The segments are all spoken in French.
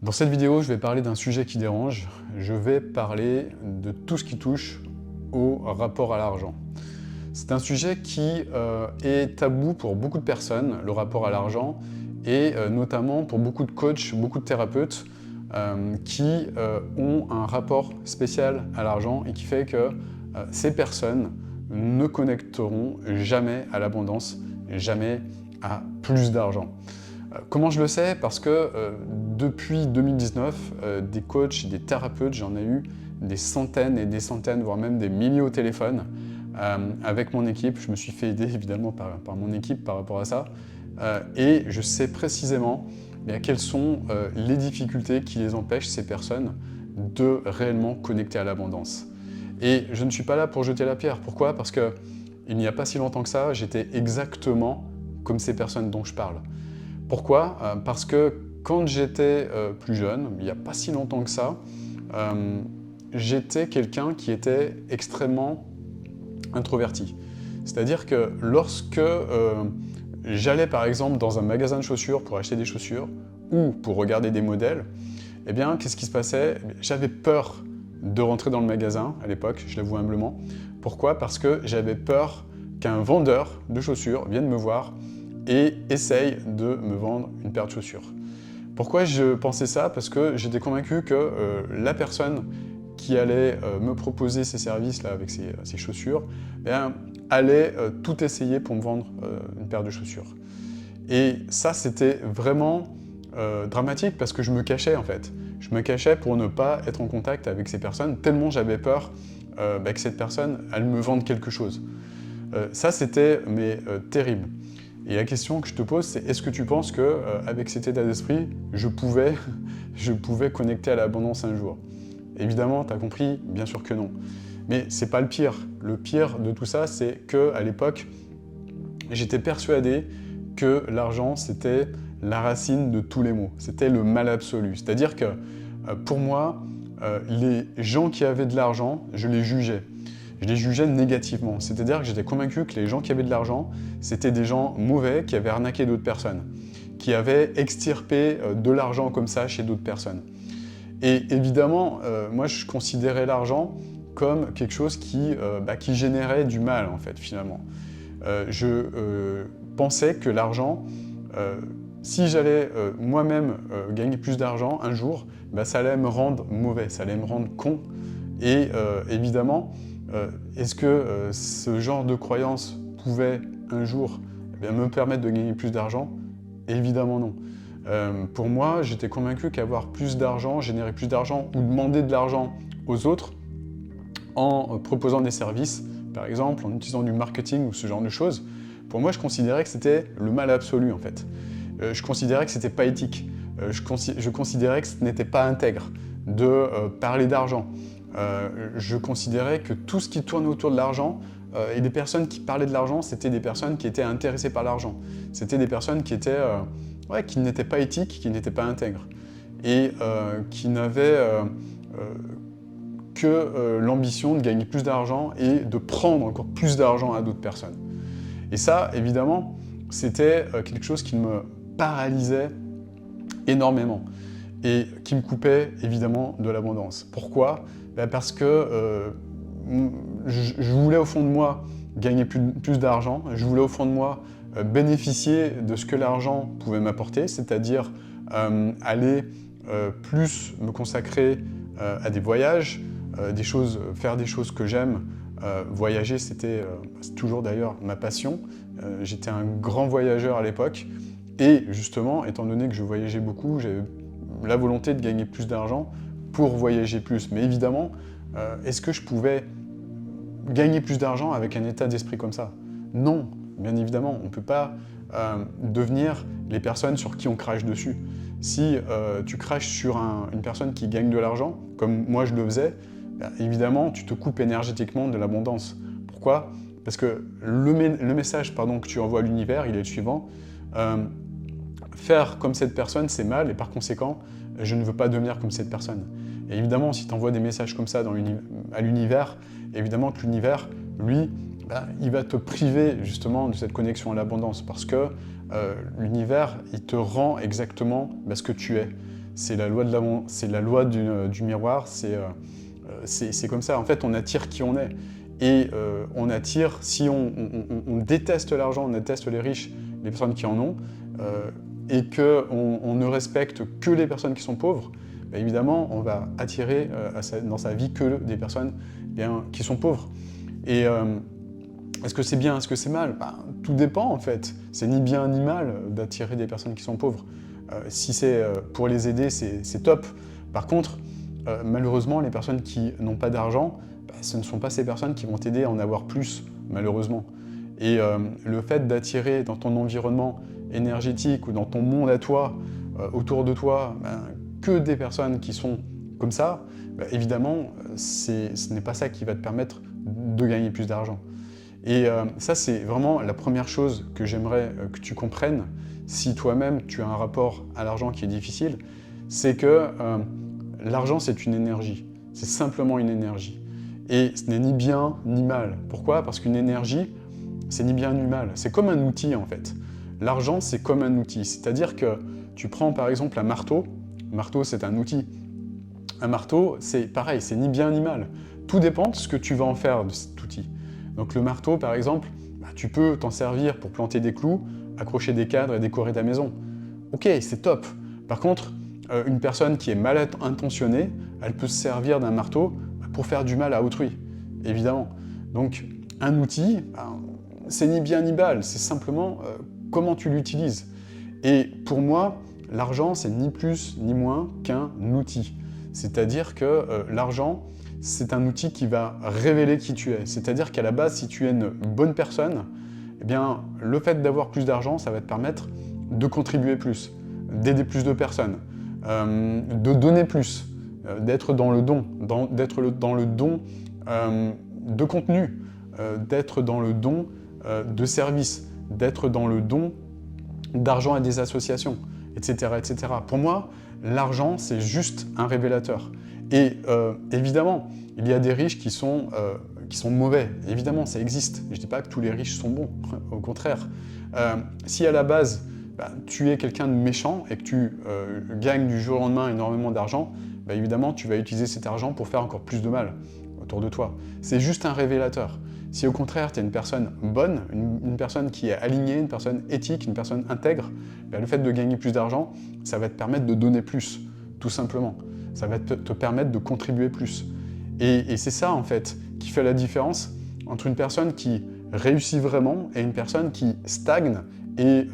Dans cette vidéo, je vais parler d'un sujet qui dérange. Je vais parler de tout ce qui touche au rapport à l'argent. C'est un sujet qui est tabou pour beaucoup de personnes, le rapport à l'argent, et notamment pour beaucoup de coachs, beaucoup de thérapeutes qui ont un rapport spécial à l'argent et qui fait que ces personnes ne connecteront jamais à l'abondance, jamais à plus d'argent. Comment je le sais? Parce que depuis 2019, des coachs, des thérapeutes, j'en ai eu des centaines et des centaines, voire même des milliers au téléphone. Avec mon équipe, je me suis fait aider évidemment par mon équipe par rapport à ça. Et je sais précisément quelles sont les difficultés qui les empêchent, ces personnes, de réellement connecter à l'abondance. Et je ne suis pas là pour jeter la pierre. Pourquoi? Parce qu'il n'y a pas si longtemps que ça, j'étais exactement comme ces personnes dont je parle. Pourquoi? Parce que quand j'étais plus jeune, il n'y a pas si longtemps que ça, j'étais quelqu'un qui était extrêmement introverti. C'est-à-dire que lorsque j'allais par exemple dans un magasin de chaussures pour acheter des chaussures ou pour regarder des modèles, eh bien, qu'est-ce qui se passait? J'avais peur de rentrer dans le magasin à l'époque, je l'avoue humblement. Pourquoi? Parce que j'avais peur qu'un vendeur de chaussures vienne me voir et essaye de me vendre une paire de chaussures. Pourquoi je pensais ça? Parce que j'étais convaincu que la personne qui allait me proposer ces services-là avec ces chaussures, allait tout essayer pour me vendre une paire de chaussures. Et ça, c'était vraiment dramatique parce que je me cachais en fait. Je me cachais pour ne pas être en contact avec ces personnes, tellement j'avais peur que cette personne, elle me vende quelque chose. Ça, c'était terrible. Et la question que je te pose, c'est est-ce que tu penses qu'avec cet état d'esprit, je pouvais connecter à l'abondance un jour? Évidemment, tu as compris, bien sûr que non. Mais c'est pas le pire. Le pire de tout ça, c'est qu'à l'époque, j'étais persuadé que l'argent, c'était la racine de tous les maux. C'était le mal absolu. C'est-à-dire que pour moi, les gens qui avaient de l'argent, je les jugeais. Je les jugeais négativement. C'est-à-dire que j'étais convaincu que les gens qui avaient de l'argent, c'était des gens mauvais qui avaient arnaqué d'autres personnes, qui avaient extirpé de l'argent comme ça chez d'autres personnes. Et évidemment, moi je considérais l'argent comme quelque chose qui générait du mal en fait finalement. Je pensais que l'argent, si j'allais moi-même gagner plus d'argent un jour, ça allait me rendre mauvais, ça allait me rendre con. Et évidemment, est-ce que ce genre de croyance pouvait un jour me permettre de gagner plus d'argent? Évidemment non. Pour moi, j'étais convaincu qu'avoir plus d'argent, générer plus d'argent ou demander de l'argent aux autres en proposant des services, par exemple, en utilisant du marketing ou ce genre de choses, pour moi, je considérais que c'était le mal absolu en fait. Je considérais que c'était pas éthique. Je considérais que ce n'était pas intègre de parler d'argent. Je considérais que tout ce qui tourne autour de l'argent et des personnes qui parlaient de l'argent, c'était des personnes qui étaient intéressées par l'argent. C'était des personnes qui étaient, qui n'étaient pas éthiques, qui n'étaient pas intègres et qui n'avaient que l'ambition de gagner plus d'argent et de prendre encore plus d'argent à d'autres personnes. Et ça, évidemment, c'était quelque chose qui me paralysait énormément et qui me coupait évidemment de l'abondance. Pourquoi? Parce que je voulais au fond de moi gagner plus d'argent, je voulais au fond de moi bénéficier de ce que l'argent pouvait m'apporter, c'est-à-dire aller plus me consacrer à des voyages, faire des choses que j'aime. Voyager, c'est toujours d'ailleurs ma passion. J'étais un grand voyageur à l'époque et justement, étant donné que je voyageais beaucoup, j'avais la volonté de gagner plus d'argent pour voyager plus. Mais évidemment, est-ce que je pouvais gagner plus d'argent avec un état d'esprit comme ça? Non, bien évidemment, on ne peut pas devenir les personnes sur qui on crache dessus. Si tu craches sur une personne qui gagne de l'argent, comme moi je le faisais, évidemment, tu te coupes énergétiquement de l'abondance. Pourquoi? Parce que le message que tu envoies à l'univers, il est le suivant. Faire comme cette personne, c'est mal, et par conséquent, je ne veux pas devenir comme cette personne. Et évidemment, si tu envoies des messages comme ça à l'univers, évidemment que l'univers, lui, il va te priver justement de cette connexion à l'abondance, parce que l'univers, il te rend exactement ce que tu es. c'est la loi, du miroir, c'est comme ça. En fait, on attire qui on est. Et on attire, si on déteste l'argent, on déteste les riches, les personnes qui en ont, et qu'on ne respecte que les personnes qui sont pauvres, bah évidemment, on va attirer dans sa vie que des personnes qui sont pauvres. Et est-ce que c'est bien, est-ce que c'est mal? Bah, tout dépend en fait. C'est ni bien ni mal d'attirer des personnes qui sont pauvres. Si c'est pour les aider, c'est top. Par contre, malheureusement, les personnes qui n'ont pas d'argent, bah, ce ne sont pas ces personnes qui vont t'aider à en avoir plus, malheureusement. Et le fait d'attirer dans ton environnement énergétique ou dans ton monde à toi, autour de toi, bah, que des personnes qui sont comme ça, bah, évidemment, ce n'est pas ça qui va te permettre de gagner plus d'argent. Et ça, c'est vraiment la première chose que j'aimerais que tu comprennes si toi-même tu as un rapport à l'argent qui est difficile, c'est que l'argent, c'est une énergie. C'est simplement une énergie. Et ce n'est ni bien ni mal. Pourquoi? Parce qu'une énergie, c'est ni bien ni mal. C'est comme un outil, en fait. L'argent, c'est comme un outil. C'est-à-dire que tu prends, par exemple, un marteau. Un marteau, c'est un outil. Un marteau, c'est pareil, c'est ni bien ni mal. Tout dépend de ce que tu vas en faire de cet outil. Donc le marteau, par exemple, bah, tu peux t'en servir pour planter des clous, accrocher des cadres et décorer ta maison. Ok, c'est top. Par contre, une personne qui est mal intentionnée, elle peut se servir d'un marteau pour faire du mal à autrui, évidemment. Donc un outil, bah, c'est ni bien ni mal, c'est simplement comment tu l'utilises. Et pour moi, l'argent, c'est ni plus ni moins qu'un outil. C'est-à-dire que l'argent, c'est un outil qui va révéler qui tu es. C'est-à-dire qu'à la base, si tu es une bonne personne, eh bien, le fait d'avoir plus d'argent, ça va te permettre de contribuer plus, d'aider plus de personnes, de donner plus, d'être dans le don, d'être dans le don de contenu, d'être dans le don de service, d'être dans le don d'argent à des associations, etc., etc. Pour moi, l'argent, c'est juste un révélateur. Et évidemment, il y a des riches qui sont mauvais. Évidemment, ça existe. Je ne dis pas que tous les riches sont bons, au contraire. Si à la base, bah, tu es quelqu'un de méchant et que tu gagnes du jour au lendemain énormément d'argent, bah, évidemment, tu vas utiliser cet argent pour faire encore plus de mal autour de toi. C'est juste un révélateur. Si au contraire, tu es une personne bonne, une personne qui est alignée, une personne éthique, une personne intègre, bah, le fait de gagner plus d'argent, ça va te permettre de donner plus, tout simplement. Ça va te permettre de contribuer plus. Et c'est ça, en fait, qui fait la différence entre une personne qui réussit vraiment et une personne qui stagne et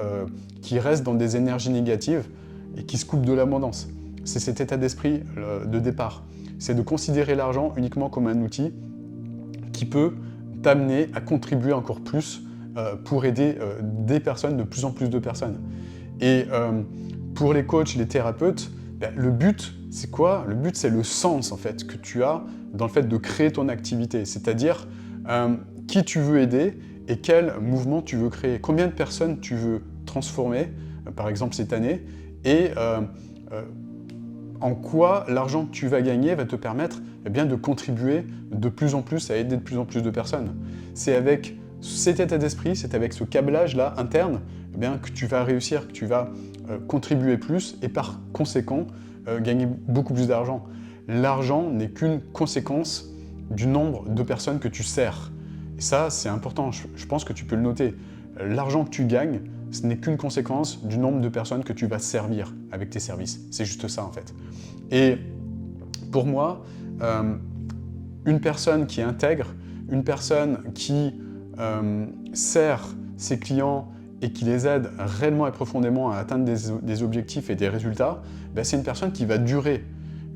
qui reste dans des énergies négatives et qui se coupe de l'abondance. C'est cet état d'esprit de départ. C'est de considérer l'argent uniquement comme un outil qui peut t'amener à contribuer encore plus pour aider des personnes, de plus en plus de personnes. Et pour les coachs, les thérapeutes, ben, le but, c'est quoi? Le but, c'est le sens, en fait, que tu as dans le fait de créer ton activité. C'est-à-dire qui tu veux aider et quel mouvement tu veux créer. Combien de personnes tu veux transformer, par exemple cette année, et en quoi l'argent que tu vas gagner va te permettre eh bien, de contribuer de plus en plus à aider de plus en plus de personnes. C'est avec cet état d'esprit, c'est avec ce câblage-là interne eh bien, que tu vas réussir, que tu vas contribuer plus et par conséquent gagner beaucoup plus d'argent. L'argent n'est qu'une conséquence du nombre de personnes que tu sers. Et ça, c'est important, je pense que tu peux le noter. L'argent que tu gagnes, ce n'est qu'une conséquence du nombre de personnes que tu vas servir avec tes services. C'est juste ça, en fait. Et pour moi, une personne qui est intègre, une personne qui sert ses clients et qui les aide réellement et profondément à atteindre des objectifs et des résultats, ben c'est une personne qui va durer.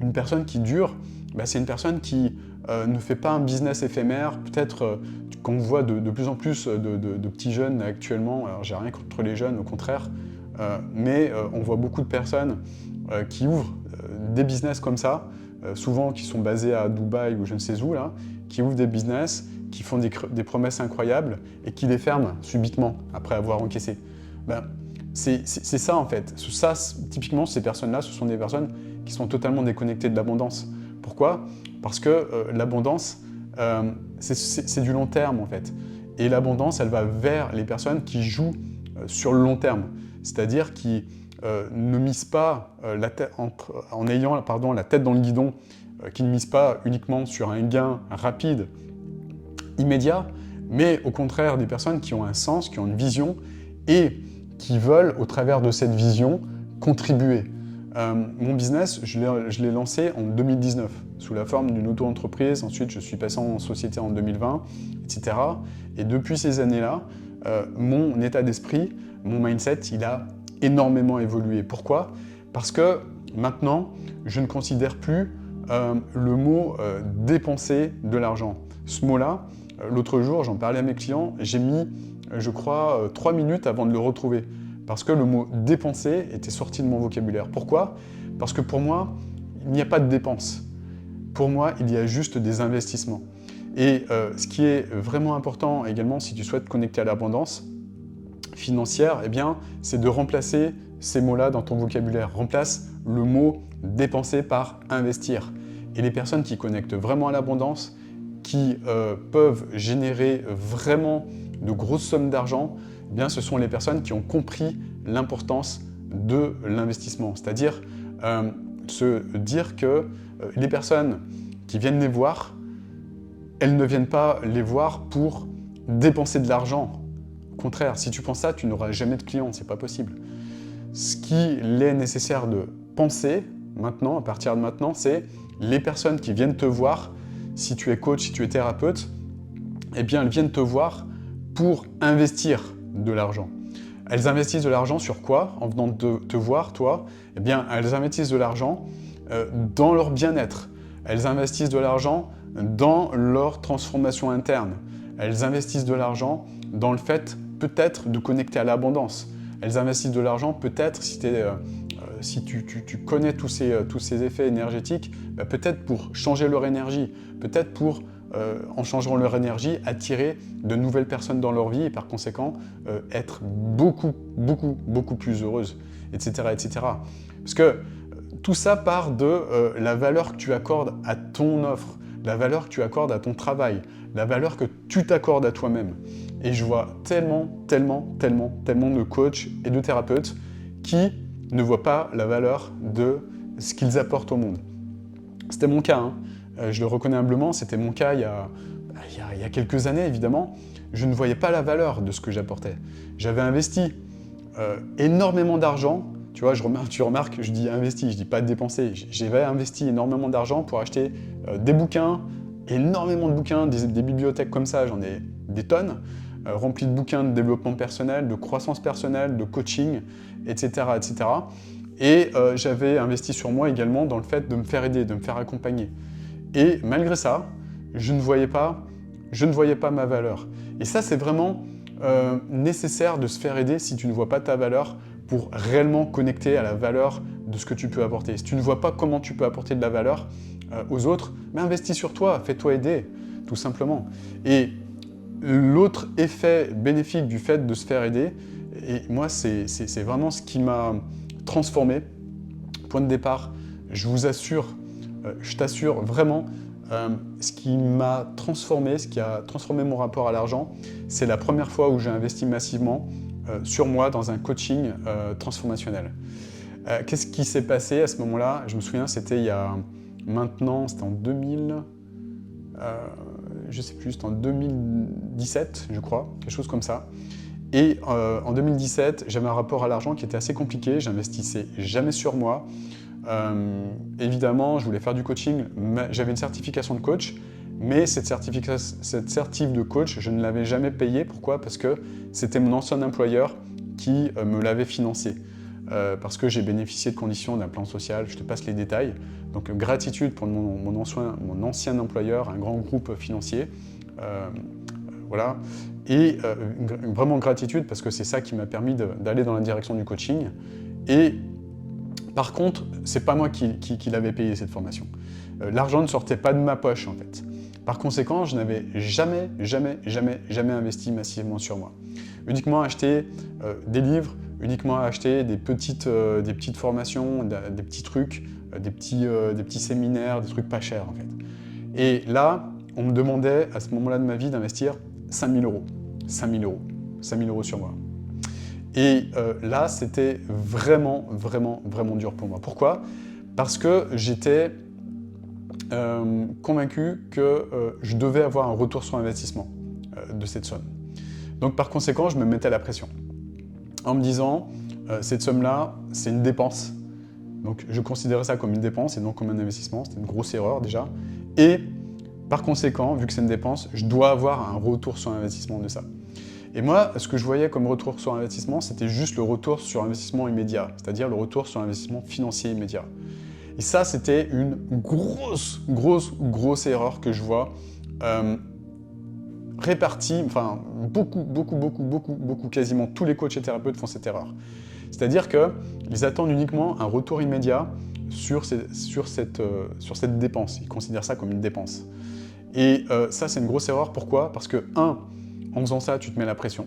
Une personne qui dure, ben c'est une personne qui ne fait pas un business éphémère. Peut-être qu'on voit de plus en plus de petits jeunes actuellement, alors j'ai rien contre les jeunes, au contraire, mais on voit beaucoup de personnes qui ouvrent des business comme ça, souvent qui sont basés à Dubaï ou je ne sais où, là, qui ouvrent des business, qui font des promesses incroyables et qui les ferment subitement après avoir encaissé. Ben, c'est ça en fait. Ça, typiquement, ces personnes-là, ce sont des personnes qui sont totalement déconnectées de l'abondance. Pourquoi? Parce que l'abondance, c'est du long terme en fait. Et l'abondance, elle va vers les personnes qui jouent sur le long terme, c'est-à-dire qui ne mise pas en ayant la tête dans le guidon, qui ne mise pas uniquement sur un gain rapide, immédiat, mais au contraire des personnes qui ont un sens, qui ont une vision et qui veulent, au travers de cette vision, contribuer. Mon business, je l'ai lancé en 2019, sous la forme d'une auto-entreprise. Ensuite, je suis passé en société en 2020, etc. Et depuis ces années-là, mon état d'esprit, mon mindset, il a énormément évolué. Pourquoi? Parce que maintenant, je ne considère plus le mot dépenser de l'argent. Ce mot-là, l'autre jour, j'en parlais à mes clients, j'ai mis, je crois, 3 minutes avant de le retrouver. Parce que le mot dépenser était sorti de mon vocabulaire. Pourquoi? Parce que pour moi, il n'y a pas de dépenses. Pour moi, il y a juste des investissements. Et ce qui est vraiment important également, si tu souhaites connecter à l'abondance financière, eh bien, c'est de remplacer ces mots-là dans ton vocabulaire. Remplace le mot dépenser par investir. Et les personnes qui connectent vraiment à l'abondance, qui peuvent générer vraiment de grosses sommes d'argent, eh bien, ce sont les personnes qui ont compris l'importance de l'investissement. C'est-à-dire se dire que les personnes qui viennent les voir, elles ne viennent pas les voir pour dépenser de l'argent. Au contraire, si tu penses ça, tu n'auras jamais de clients, c'est pas possible. Ce qu'il est nécessaire de penser maintenant, à partir de maintenant, c'est les personnes qui viennent te voir, si tu es coach, si tu es thérapeute, eh bien, elles viennent te voir pour investir de l'argent. Elles investissent de l'argent sur quoi? En venant te voir, toi, eh bien, elles investissent de l'argent dans leur bien-être. Elles investissent de l'argent dans leur transformation interne. Elles investissent de l'argent dans le fait, peut-être, de connecter à l'abondance. Elles investissent de l'argent, peut-être, si tu connais tous ces effets énergétiques, bah, peut-être pour changer leur énergie, peut-être pour, en changeant leur énergie, attirer de nouvelles personnes dans leur vie et par conséquent, être beaucoup plus heureuses, etc., etc. Parce que tout ça part de la valeur que tu accordes à ton offre, la valeur que tu accordes à ton travail, la valeur que tu t'accordes à toi-même. Et je vois tellement de coachs et de thérapeutes qui ne voient pas la valeur de ce qu'ils apportent au monde. C'était mon cas, hein. Je le reconnais humblement, c'était mon cas il y a quelques années, évidemment. Je ne voyais pas la valeur de ce que j'apportais. J'avais investi énormément d'argent. Tu vois, tu remarques, je dis investi, je dis pas dépenser. J'avais investi énormément d'argent pour acheter des bouquins, énormément de bouquins, des bibliothèques comme ça, j'en ai des tonnes, remplies de bouquins de développement personnel, de croissance personnelle, de coaching, etc., etc. Et j'avais investi sur moi également dans le fait de me faire aider, de me faire accompagner. Et malgré ça, je ne voyais pas ma valeur. Et ça, c'est vraiment nécessaire de se faire aider si tu ne vois pas ta valeur pour réellement connecter à la valeur de ce que tu peux apporter. Si tu ne vois pas comment tu peux apporter de la valeur aux autres, mais investis sur toi, fais-toi aider, tout simplement. Et l'autre effet bénéfique du fait de se faire aider, et moi, c'est vraiment ce qui m'a transformé. Point de départ, je vous assure, je t'assure vraiment, ce qui m'a transformé, ce qui a transformé mon rapport à l'argent, c'est la première fois où j'ai investi massivement sur moi dans un coaching transformationnel. Qu'est-ce qui s'est passé à ce moment-là? Je me souviens, c'était il y a maintenant, c'était en 2000, je sais plus, c'était en 2017, je crois, quelque chose comme ça. Et en 2017, j'avais un rapport à l'argent qui était assez compliqué, j'investissais jamais sur moi. Évidemment, je voulais faire du coaching, j'avais une certification de coach, mais cette certif de coach, je ne l'avais jamais payée. Pourquoi? Parce que c'était mon ancien employeur qui me l'avait financé. Parce que j'ai bénéficié de conditions d'un plan social, je te passe les détails. Donc gratitude pour mon ancien employeur, un grand groupe financier. Voilà. Et vraiment gratitude parce que c'est ça qui m'a permis d'aller dans la direction du coaching. Et par contre, c'est pas moi qui l'avais payé cette formation. L'argent ne sortait pas de ma poche en fait. Par conséquent, je n'avais jamais investi massivement sur moi. Uniquement acheté des livres, uniquement acheté des petites formations, des petits trucs, des petits séminaires, des trucs pas chers en fait. Et là, on me demandait à ce moment-là de ma vie d'investir 5 000 euros. 5 000 euros. 5 000 euros sur moi. Et là, c'était vraiment, vraiment, vraiment dur pour moi. Pourquoi? Parce que j'étais convaincu que je devais avoir un retour sur investissement de cette somme. Donc par conséquent, je me mettais la pression en me disant cette somme-là, c'est une dépense. Donc je considérais ça comme une dépense et non comme un investissement. C'était une grosse erreur déjà. Et par conséquent, vu que c'est une dépense, je dois avoir un retour sur investissement de ça. Et moi, ce que je voyais comme retour sur investissement, c'était juste le retour sur investissement immédiat, c'est-à-dire le retour sur investissement financier immédiat. Et ça, c'était une grosse erreur que je vois répartie, enfin, beaucoup, quasiment tous les coachs et thérapeutes font cette erreur. C'est-à-dire qu'ils attendent uniquement un retour immédiat sur cette dépense. Ils considèrent ça comme une dépense. Et ça, c'est une grosse erreur. Pourquoi? Parce que, en faisant ça, tu te mets la pression.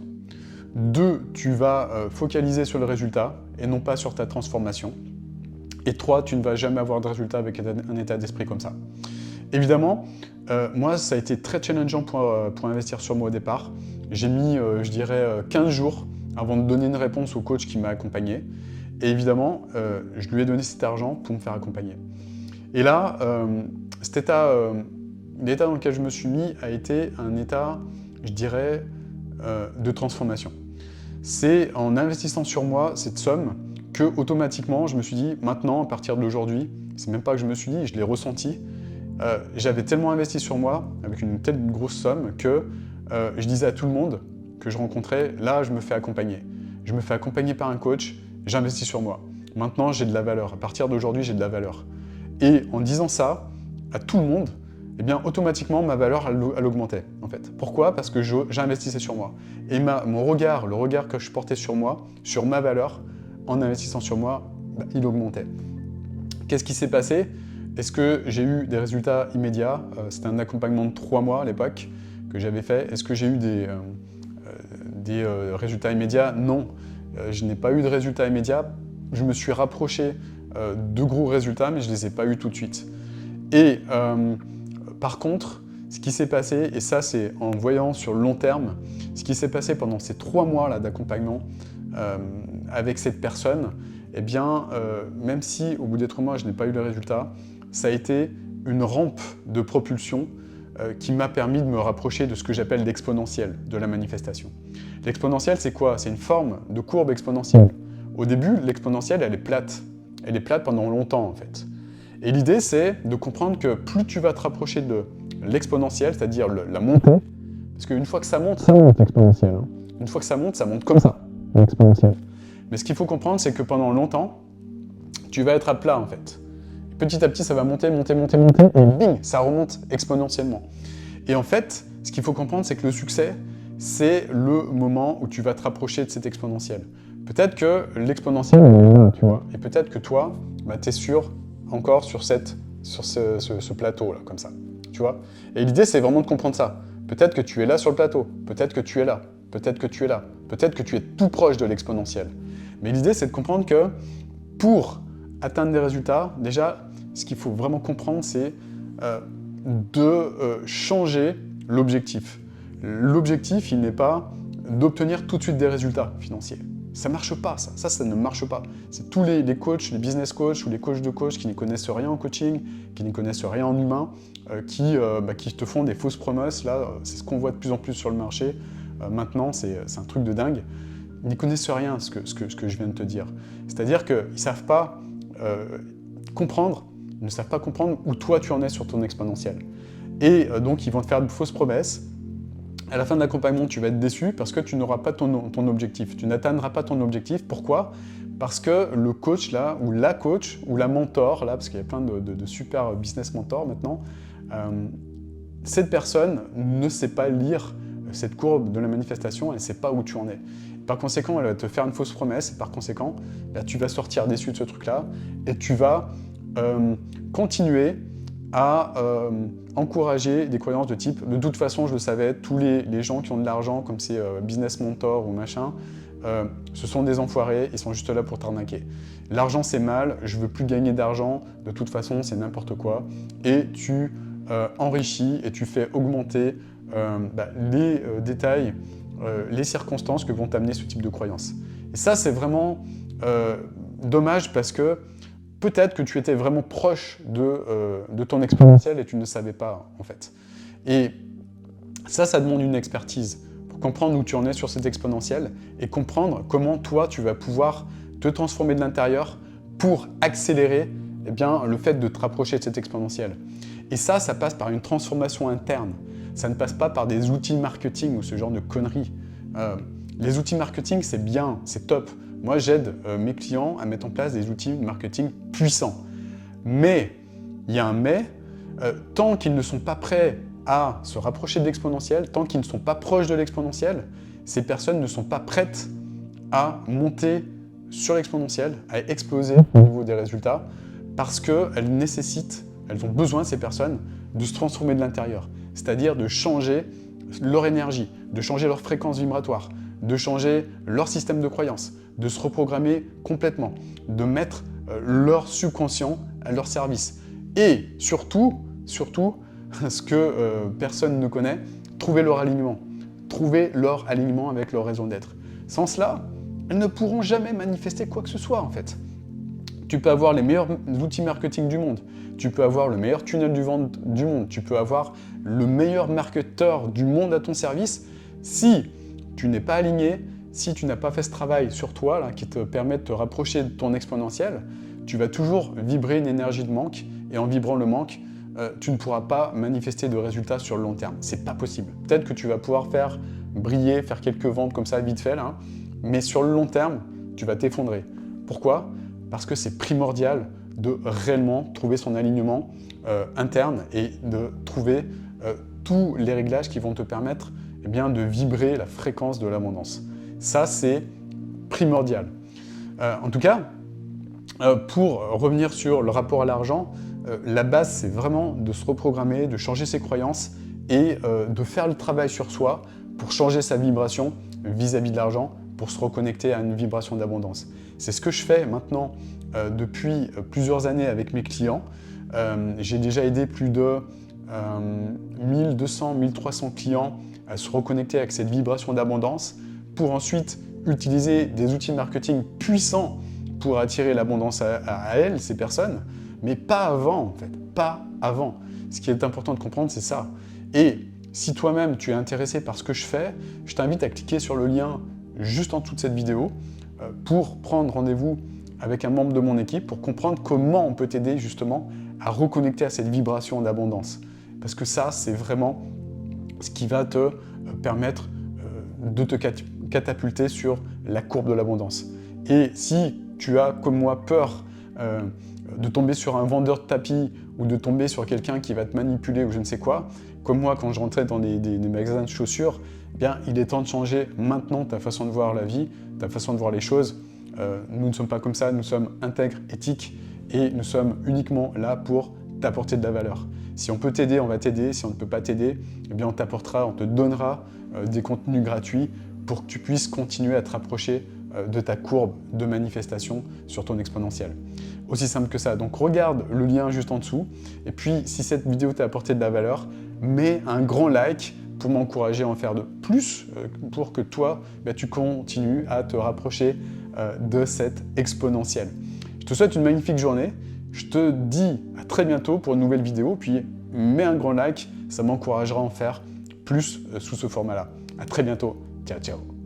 2, tu vas focaliser sur le résultat et non pas sur ta transformation. Et 3, tu ne vas jamais avoir de résultat avec un état d'esprit comme ça. Évidemment, moi, ça a été très challengeant pour investir sur moi au départ. J'ai mis, je dirais, 15 jours avant de donner une réponse au coach qui m'a accompagné. Et évidemment, je lui ai donné cet argent pour me faire accompagner. Et là, l'état dans lequel je me suis mis a été un état, je dirais, de transformation. C'est en investissant sur moi cette somme que, automatiquement, je me suis dit, maintenant, à partir d'aujourd'hui, c'est même pas que je me suis dit, je l'ai ressenti, j'avais tellement investi sur moi, avec une telle grosse somme, que je disais à tout le monde que je rencontrais, là, je me fais accompagner. Je me fais accompagner par un coach, j'investis sur moi. Maintenant, j'ai de la valeur. À partir d'aujourd'hui, j'ai de la valeur. Et en disant ça à tout le monde, eh bien, automatiquement, ma valeur, elle augmentait, en fait. Pourquoi? Parce que j'investissais sur moi. Et le regard que je portais sur moi, sur ma valeur, en investissant sur moi, bah, il augmentait. Qu'est-ce qui s'est passé? Est-ce que j'ai eu des résultats immédiats? C'était un accompagnement de 3 mois à l'époque que j'avais fait. Est-ce que j'ai eu des résultats immédiats? Non, je n'ai pas eu de résultats immédiats. Je me suis rapproché de gros résultats, mais je ne les ai pas eu tout de suite. Et par contre, ce qui s'est passé, et ça c'est en voyant sur le long terme, ce qui s'est passé pendant ces 3 mois d'accompagnement avec cette personne, eh bien, même si au bout des 3 mois je n'ai pas eu le résultat, ça a été une rampe de propulsion qui m'a permis de me rapprocher de ce que j'appelle l'exponentiel de la manifestation. L'exponentiel, c'est quoi? C'est une forme de courbe exponentielle. Au début, l'exponentielle, elle est plate. Elle est plate pendant longtemps, en fait. Et l'idée, c'est de comprendre que plus tu vas te rapprocher de l'exponentielle, c'est-à-dire la montée, parce qu'une fois que ça monte l'exponentielle. Hein. Une fois que ça monte comme ça, l'exponentielle. Mais ce qu'il faut comprendre, c'est que pendant longtemps, tu vas être à plat, en fait. Petit à petit, ça va monter, et bing, ça remonte exponentiellement. Et en fait, ce qu'il faut comprendre, c'est que le succès, c'est le moment où tu vas te rapprocher de cette exponentielle. Peut-être que l'exponentielle, elle est là, tu vois. Et peut-être que toi, bah, tu es encore sur ce plateau-là, comme ça. Tu vois. Et l'idée, c'est vraiment de comprendre ça. Peut-être que tu es là sur le plateau, peut-être que tu es là, peut-être que tu es là, peut-être que tu es tout proche de l'exponentielle. Mais l'idée, c'est de comprendre que pour atteindre des résultats, déjà, ce qu'il faut vraiment comprendre, c'est de changer l'objectif. L'objectif, il n'est pas d'obtenir tout de suite des résultats financiers. Ça ne marche pas, ça ne marche pas. C'est tous les coachs, les business coachs ou les coachs de coach qui ne connaissent rien en coaching, qui ne connaissent rien en humain, qui te font des fausses promesses. Là, c'est ce qu'on voit de plus en plus sur le marché. Maintenant, c'est un truc de dingue. Ils n'y connaissent rien, ce que je viens de te dire. C'est-à-dire qu'ils ne savent pas comprendre, ils ne savent pas comprendre où toi tu en es sur ton exponentielle. Et donc, ils vont te faire de fausses promesses. À la fin de l'accompagnement, tu vas être déçu parce que tu n'auras pas ton objectif. Tu n'atteindras pas ton objectif. Pourquoi? Parce que le coach, là, ou la coach, ou la mentor, là, parce qu'il y a plein de super business mentors maintenant, cette personne ne sait pas lire cette courbe de la manifestation, elle ne sait pas où tu en es. Par conséquent, elle va te faire une fausse promesse, et par conséquent, là, tu vas sortir déçu de ce truc-là, et tu vas continuer à encourager des croyances de type « de toute façon, je le savais, tous les gens qui ont de l'argent, comme ces business mentors ou machin, ce sont des enfoirés, ils sont juste là pour t'arnaquer. L'argent, c'est mal, je veux plus gagner d'argent, de toute façon, c'est n'importe quoi. » Et tu enrichis et tu fais augmenter les détails, les circonstances que vont t'amener ce type de croyances. Et ça, c'est vraiment dommage parce que peut-être que tu étais vraiment proche de ton exponentiel et tu ne savais pas, en fait. Et ça demande une expertise pour comprendre où tu en es sur cet exponentiel et comprendre comment toi, tu vas pouvoir te transformer de l'intérieur pour accélérer eh bien, le fait de te rapprocher de cet exponentiel. Et ça passe par une transformation interne. Ça ne passe pas par des outils marketing ou ce genre de conneries. Les outils marketing, c'est bien, c'est top. Moi, j'aide mes clients à mettre en place des outils marketing puissants. Mais, il y a un mais, tant qu'ils ne sont pas prêts à se rapprocher de l'exponentiel, tant qu'ils ne sont pas proches de l'exponentiel, ces personnes ne sont pas prêtes à monter sur l'exponentiel, à exploser au niveau des résultats, parce qu'elles nécessitent, elles ont besoin, ces personnes, de se transformer de l'intérieur. C'est-à-dire de changer leur énergie, de changer leur fréquence vibratoire, de changer leur système de croyance, de se reprogrammer complètement, de mettre leur subconscient à leur service. Et surtout, ce que personne ne connaît, trouver leur alignement. Trouver leur alignement avec leur raison d'être. Sans cela, elles ne pourront jamais manifester quoi que ce soit, en fait. Tu peux avoir les meilleurs outils marketing du monde, tu peux avoir le meilleur tunnel du vente du monde, tu peux avoir le meilleur marketeur du monde à ton service. Si tu n'es pas aligné, si tu n'as pas fait ce travail sur toi là, qui te permet de te rapprocher de ton exponentiel, tu vas toujours vibrer une énergie de manque et en vibrant le manque, tu ne pourras pas manifester de résultats sur le long terme. C'est pas possible. Peut-être que tu vas pouvoir faire briller, faire quelques ventes comme ça vite fait, là, mais sur le long terme, tu vas t'effondrer. Pourquoi? Parce que c'est primordial de réellement trouver son alignement interne et de trouver tous les réglages qui vont te permettre eh bien, de vibrer la fréquence de l'abondance. Ça, c'est primordial. En tout cas, pour revenir sur le rapport à l'argent, la base, c'est vraiment de se reprogrammer, de changer ses croyances et de faire le travail sur soi pour changer sa vibration vis-à-vis de l'argent, pour se reconnecter à une vibration d'abondance. C'est ce que je fais maintenant depuis plusieurs années avec mes clients. J'ai déjà aidé plus de 1200, 1300 clients à se reconnecter avec cette vibration d'abondance pour ensuite utiliser des outils marketing puissants pour attirer l'abondance à elles, ces personnes, mais pas avant en fait, pas avant. Ce qui est important de comprendre, c'est ça. Et si toi-même tu es intéressé par ce que je fais, je t'invite à cliquer sur le lien juste en dessous de cette vidéo pour prendre rendez-vous avec un membre de mon équipe pour comprendre comment on peut t'aider justement à reconnecter à cette vibration d'abondance. Parce que ça, c'est vraiment ce qui va te permettre de te catapulter sur la courbe de l'abondance. Et si tu as, comme moi, peur de tomber sur un vendeur de tapis ou de tomber sur quelqu'un qui va te manipuler ou je ne sais quoi, comme moi, quand je rentrais dans des magasins de chaussures, eh bien, il est temps de changer maintenant ta façon de voir la vie, ta façon de voir les choses. Nous ne sommes pas comme ça, nous sommes intègres, éthiques, et nous sommes uniquement là pour t'apporter de la valeur. Si on peut t'aider, on va t'aider. Si on ne peut pas t'aider, eh bien on t'apportera, on te donnera des contenus gratuits pour que tu puisses continuer à te rapprocher de ta courbe de manifestation sur ton exponentiel. Aussi simple que ça. Donc regarde le lien juste en dessous. Et puis, si cette vidéo t'a apporté de la valeur, mets un grand like pour m'encourager à en faire de plus, pour que toi, tu continues à te rapprocher de cette exponentielle. Je te souhaite une magnifique journée. Je te dis à très bientôt pour une nouvelle vidéo. Puis mets un grand like, ça m'encouragera à en faire plus sous ce format-là. À très bientôt. Ciao, ciao.